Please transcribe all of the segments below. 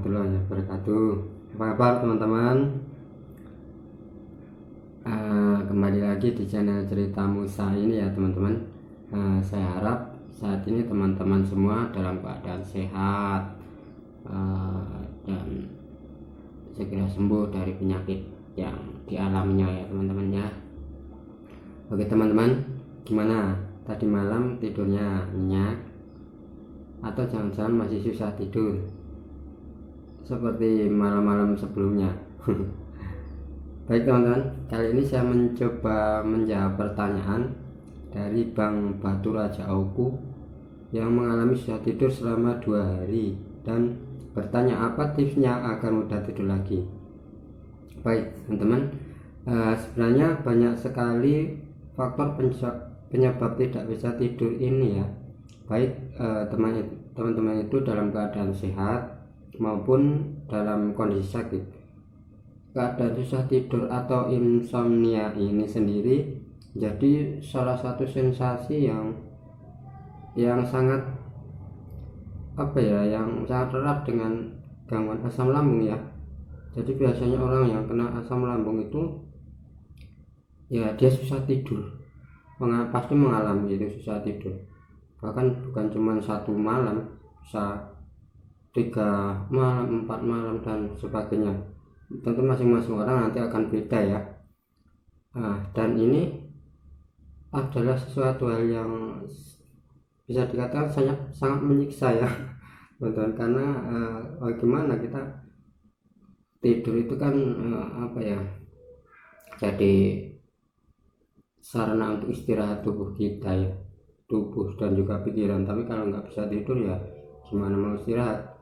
warahmatullahi wabarakatuh. Apa kabar teman-teman? Kembali lagi di channel Cerita Musa ini ya teman-teman. Saya harap saat ini teman-teman semua dalam keadaan sehat dan segera sembuh dari penyakit yang dialaminya ya teman-teman ya. Oke teman-teman, gimana tadi malam tidurnya nyenyak atau jangan-jangan masih susah tidur seperti malam-malam sebelumnya? Baik teman-teman, kali ini saya mencoba menjawab pertanyaan dari Bang Batu Raja Auku yang mengalami susah tidur selama 2 hari dan bertanya apa tipsnya agar mudah tidur lagi. Baik teman-teman, sebenarnya banyak sekali faktor penyebab tidak bisa tidur ini ya. Baik teman-teman itu dalam keadaan sehat maupun dalam kondisi sakit. Keadaan susah tidur atau insomnia ini sendiri jadi salah satu sensasi yang sangat yang sangat erat dengan gangguan asam lambung ya. Jadi biasanya orang yang kena asam lambung itu ya dia susah tidur, pasti mengalami itu susah tidur. Bahkan bukan cuma 1 malam, bisa 3 malam, 4 malam dan sebagainya. Tentu masing-masing orang nanti akan beda ya. Dan ini adalah sesuatu hal yang bisa dikatakan sangat menyiksa ya teman-teman, karena bagaimana kita tidur itu kan jadi sarana untuk istirahat tubuh kita ya, tubuh dan juga pikiran. Tapi kalau nggak bisa tidur ya gimana mau istirahat,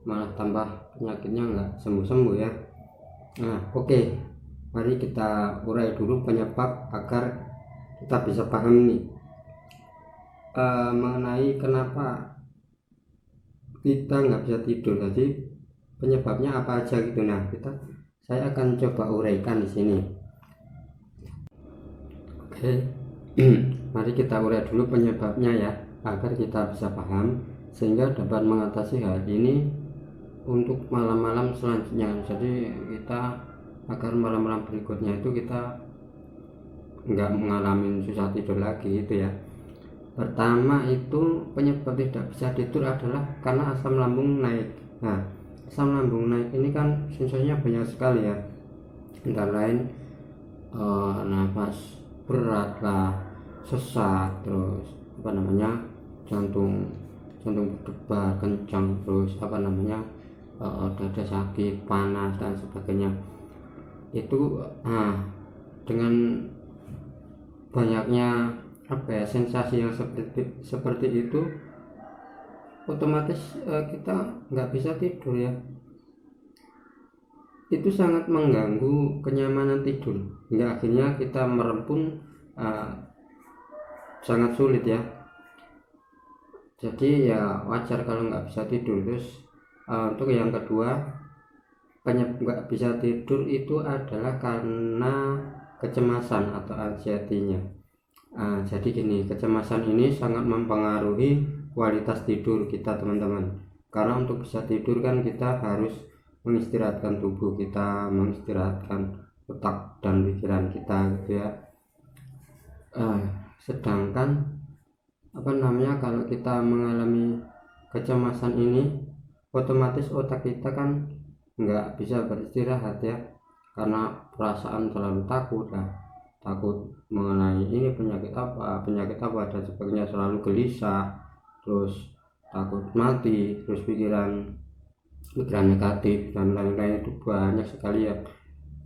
malah tambah penyakitnya nggak sembuh-sembuh ya. Oke, mari kita urai dulu penyebab agar kita bisa paham nih mengenai kenapa kita nggak bisa tidur. Jadi penyebabnya apa aja gitu. Saya akan coba uraikan di sini. Oke, mari kita urai dulu penyebabnya ya, agar kita bisa paham sehingga dapat mengatasi hal ini untuk malam-malam selanjutnya. Jadi kita agar malam-malam berikutnya itu kita nggak mengalami susah tidur lagi itu ya. Pertama itu penyebab tidak bisa tidur adalah karena asam lambung naik. Asam lambung naik ini kan sensasinya banyak sekali ya, antara lain nafas berat lah, sesak, terus jantung berdebar kencang, terus dada sakit, panas dan sebagainya. Itu dengan banyaknya sensasi yang seperti itu, otomatis kita nggak bisa tidur ya. Itu sangat mengganggu kenyamanan tidur hingga akhirnya kita merem pun sangat sulit ya. Jadi ya wajar kalau nggak bisa tidur. Terus untuk yang kedua, penyebab nggak bisa tidur itu adalah karena kecemasan atau anxiety-nya. Jadi gini, kecemasan ini sangat mempengaruhi kualitas tidur kita teman-teman. Karena untuk bisa tidur kan kita harus mengistirahatkan tubuh kita, mengistirahatkan otak dan pikiran kita gitu ya. Sedangkan kalau kita mengalami kecemasan ini, otomatis otak kita kan nggak bisa beristirahat ya, karena perasaan terlalu takut mengenai ini penyakit apa dan sebagainya, selalu gelisah, terus takut mati, terus pikiran negatif dan lain-lain itu banyak sekali ya,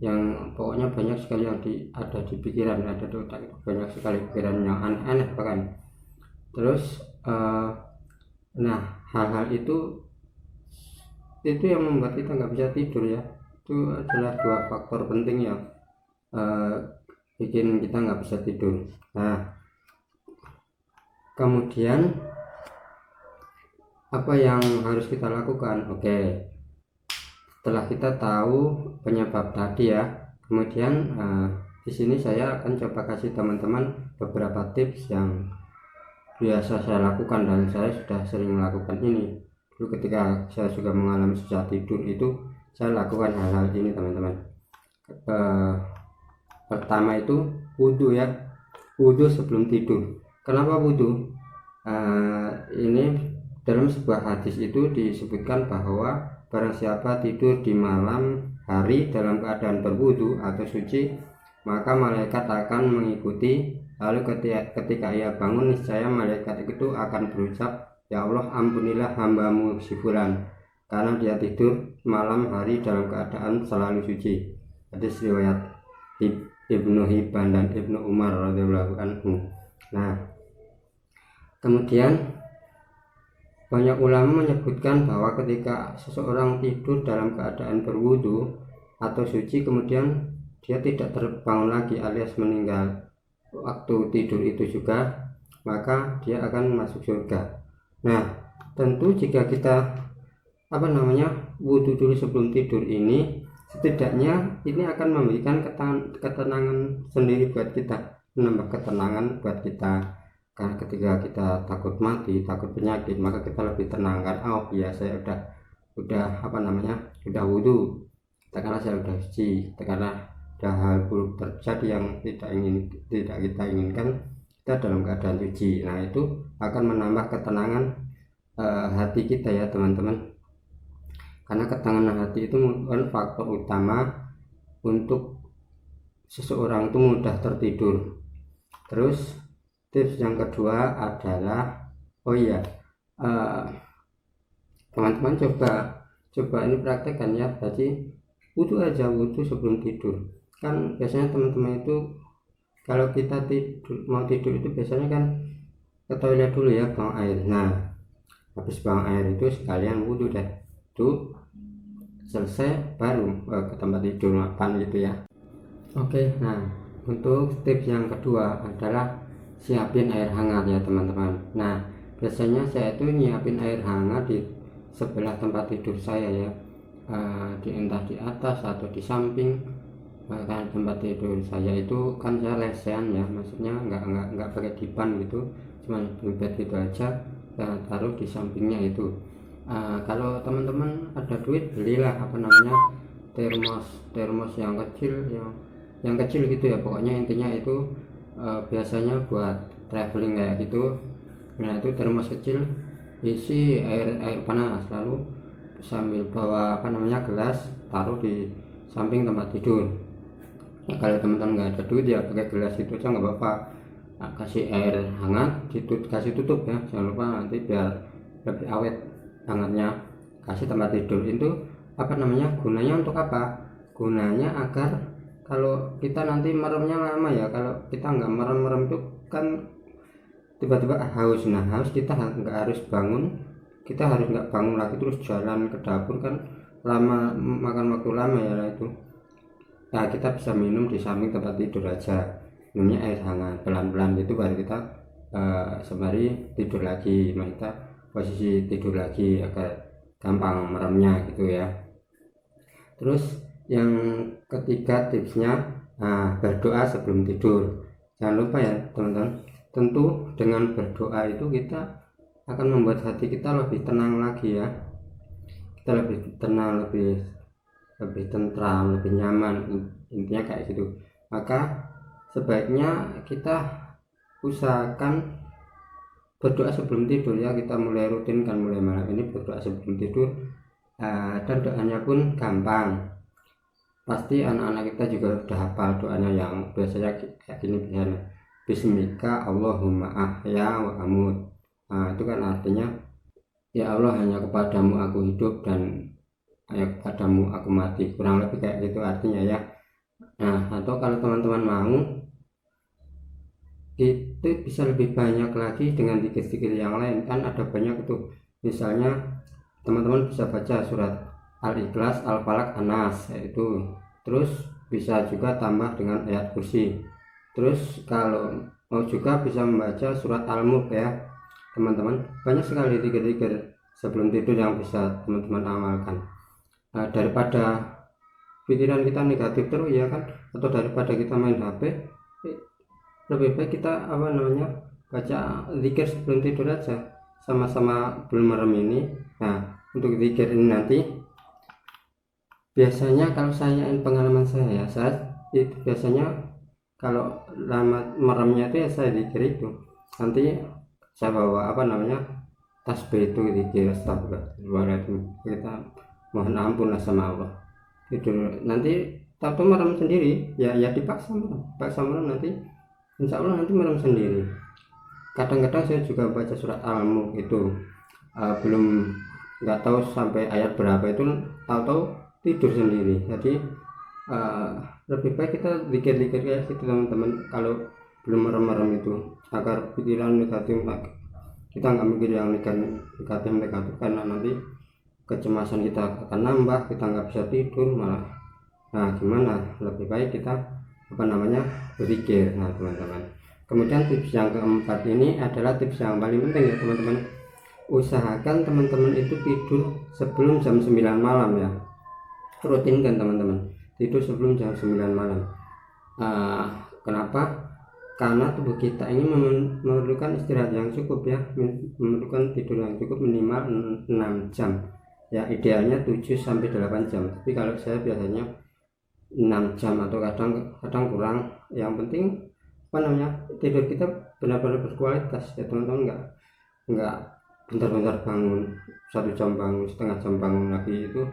yang pokoknya banyak sekali yang ada di pikiran, ada di otak itu banyak sekali pikiran yang aneh-aneh bahkan. Terus hal-hal itu yang membuat kita nggak bisa tidur ya. Itu adalah 2 faktor penting yang bikin kita nggak bisa tidur. Kemudian apa yang harus kita lakukan? Oke, setelah kita tahu penyebab tadi ya, kemudian di sini saya akan coba kasih teman-teman beberapa tips yang biasa saya lakukan dan saya sudah sering melakukan ini. dulu ketika saya juga mengalami susah tidur itu saya lakukan hal-hal ini teman-teman. Pertama itu wudhu ya, wudhu sebelum tidur. Kenapa wudhu? Ini dalam sebuah hadis itu disebutkan bahwa barang siapa tidur di malam hari dalam keadaan berwudhu atau suci, maka malaikat akan mengikuti. Lalu ketika ia bangun, niscaya malaikat itu akan berucap, ya Allah, ampunilah hambamu si fulan, karena dia tidur malam hari dalam keadaan selalu suci. Hadis riwayat Ibnu Hibban dan Ibnu Umar radhiyallahu anhu. Nah, kemudian banyak ulama menyebutkan bahwa ketika seseorang tidur dalam keadaan berwudu atau suci, kemudian dia tidak terbangun lagi alias meninggal waktu tidur itu juga, maka dia akan masuk surga. Nah, tentu jika kita wudu dulu sebelum tidur ini, setidaknya ini akan memberikan ketenangan sendiri buat kita, menambah ketenangan buat kita. Karena ketika kita takut mati, takut penyakit, maka kita lebih tenang kan. Oh iya, saya udah wudu, karena saya udah suci, karena ada hal buruk terjadi yang tidak kita inginkan, kita dalam keadaan suci. Nah, itu akan menambah ketenangan hati kita ya teman-teman, karena ketenangan hati itu merupakan faktor utama untuk seseorang itu mudah tertidur. Terus tips yang kedua adalah teman-teman coba ini praktekkan ya. Jadi wudhu sebelum tidur. Kan biasanya teman-teman itu kalau kita mau tidur itu biasanya kan ke toilet dulu ya, buang air. Nah, habis buang air itu sekalian wudhu deh, itu selesai baru ke tempat tidur makan gitu ya. Oke, nah untuk tips yang kedua adalah siapin air hangat ya teman-teman. Nah, biasanya saya itu nyiapin air hangat di sebelah tempat tidur saya ya, entah di atas atau di samping. Bahkan tempat tidur saya itu kan saya lesehan ya, maksudnya nggak pakai dipan gitu, cuma bed itu aja, taruh di sampingnya itu. Kalau teman-teman ada duit, belilah termos yang kecil gitu ya, pokoknya intinya itu biasanya buat traveling kayak gitu. Nah, itu termos kecil isi air panas, lalu sambil bawa gelas, taruh di samping tempat tidur. Nah, kalau teman-teman nggak ada duit ya pakai gelas itu aja nggak apa-apa. Nah, kasih air hangat, kasih tutup ya, jangan lupa, nanti biar lebih awet hangatnya. Kasih tempat tidur itu gunanya untuk apa? Gunanya agar kalau kita nanti meremnya lama ya, kalau kita nggak merem itu kan tiba-tiba haus. Nah, haus kita nggak harus bangun, kita harus nggak bangun lagi terus jalan ke dapur, kan lama, makan waktu lama ya itu. Nah, kita bisa minum di samping tempat tidur aja, minumnya air hangat pelan-pelan gitu, baru kita sembari tidur lagi. Nah, kita posisi tidur lagi agar gampang meremnya gitu ya. Terus yang ketiga tipsnya, berdoa sebelum tidur. Jangan lupa ya teman-teman, tentu dengan berdoa itu kita akan membuat hati kita lebih tenang lagi ya, kita lebih tenang, lebih tentram, lebih nyaman, intinya kayak gitu. Maka sebaiknya kita usahakan berdoa sebelum tidur ya, kita mulai rutinkan mulai malam ini berdoa sebelum tidur. Dan doanya pun gampang, pasti anak-anak kita juga udah hafal doanya yang biasanya kayak gini, biasanya Bismika Allahumma ahya wa amut. Itu kan artinya, ya Allah, hanya kepadamu aku hidup dan hanya kepadamu aku mati, kurang lebih kayak gitu artinya ya. Nah, atau kalau teman-teman mau, itu bisa lebih banyak lagi dengan zikir-zikir yang lain, kan ada banyak itu. Misalnya teman-teman bisa baca surat Al-Ikhlas, Al-Falaq, An-Nas itu. Terus bisa juga tambah dengan ayat kursi. Terus kalau mau juga bisa membaca surat Al-Mulk ya teman-teman. Banyak sekali zikir-zikir sebelum tidur yang bisa teman-teman amalkan. Daripada pikiran kita negatif terus ya kan, atau daripada kita main HP, lebih baik kita baca zikir sebelum tidur aja. sama-sama belum merem ini. Nah, untuk zikir ini nanti biasanya kalau pengalaman saya itu biasanya kalau lama meremnya itu ya saya zikir itu nanti saya bawa tasbih itu zikir astagfirullahaladzim, kita mohon ampun lah sama Allah. Itu nanti tahu merem sendiri ya dipaksa merem nanti insya Allah nanti merem sendiri. Kadang-kadang saya juga baca surat Al-Mulk itu belum nggak tahu sampai ayat berapa itu tahu-tahu tidur sendiri. Jadi lebih baik kita zikir-zikir kayak gitu teman-teman kalau belum merem-merem itu, agar pikiran negatif kita nggak mikir yang negatif karena nanti kecemasan kita akan nambah, kita nggak bisa tidur malah. Nah gimana, lebih baik kita berzikir. Nah teman-teman, kemudian tips yang keempat ini adalah tips yang paling penting ya teman-teman. Usahakan teman-teman itu tidur sebelum jam 9 malam ya, rutinkan teman-teman tidur sebelum jam 9 malam. Kenapa? Karena tubuh kita ini memerlukan istirahat yang cukup ya, memerlukan tidur yang cukup minimal 6 jam ya, idealnya 7-8 jam, tapi kalau saya biasanya 6 jam atau kadang kurang. Yang penting tidur kita benar-benar berkualitas ya teman-teman, enggak bentar-bentar bangun 1 jam bangun, setengah jam bangun lagi itu,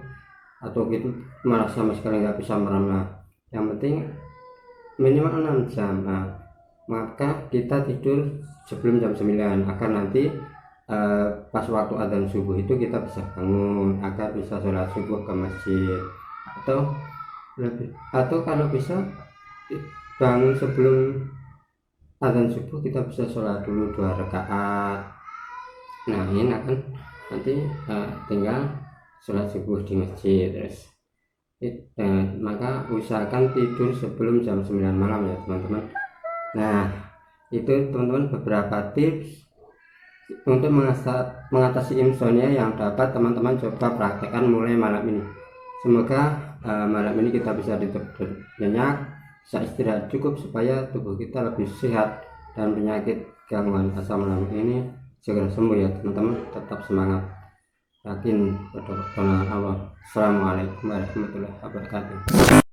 atau gitu malah sama sekali nggak bisa merem. Yang penting minimal 6 jam. Maka kita tidur sebelum jam 9 agar nanti pas waktu adzan subuh itu kita bisa bangun agar bisa sholat subuh ke masjid, atau kalau bisa bangun sebelum adzan subuh kita bisa sholat dulu 2 rakaat. Nah ini kan nanti tinggal sholat subuh di masjid terus. Maka usahakan tidur sebelum jam 9 malam ya teman-teman. Nah itu teman-teman beberapa tips untuk mengatasi insomnia yang dapat teman-teman coba praktekkan mulai malam ini. Semoga malam ini kita bisa tidur nyenyak, bisa istirahat cukup supaya tubuh kita lebih sehat dan penyakit gangguan asam lambung ini segera sembuh ya teman-teman. Tetap semangat, yakin pada pertolongan Allah. Assalamualaikum warahmatullahi wabarakatuh.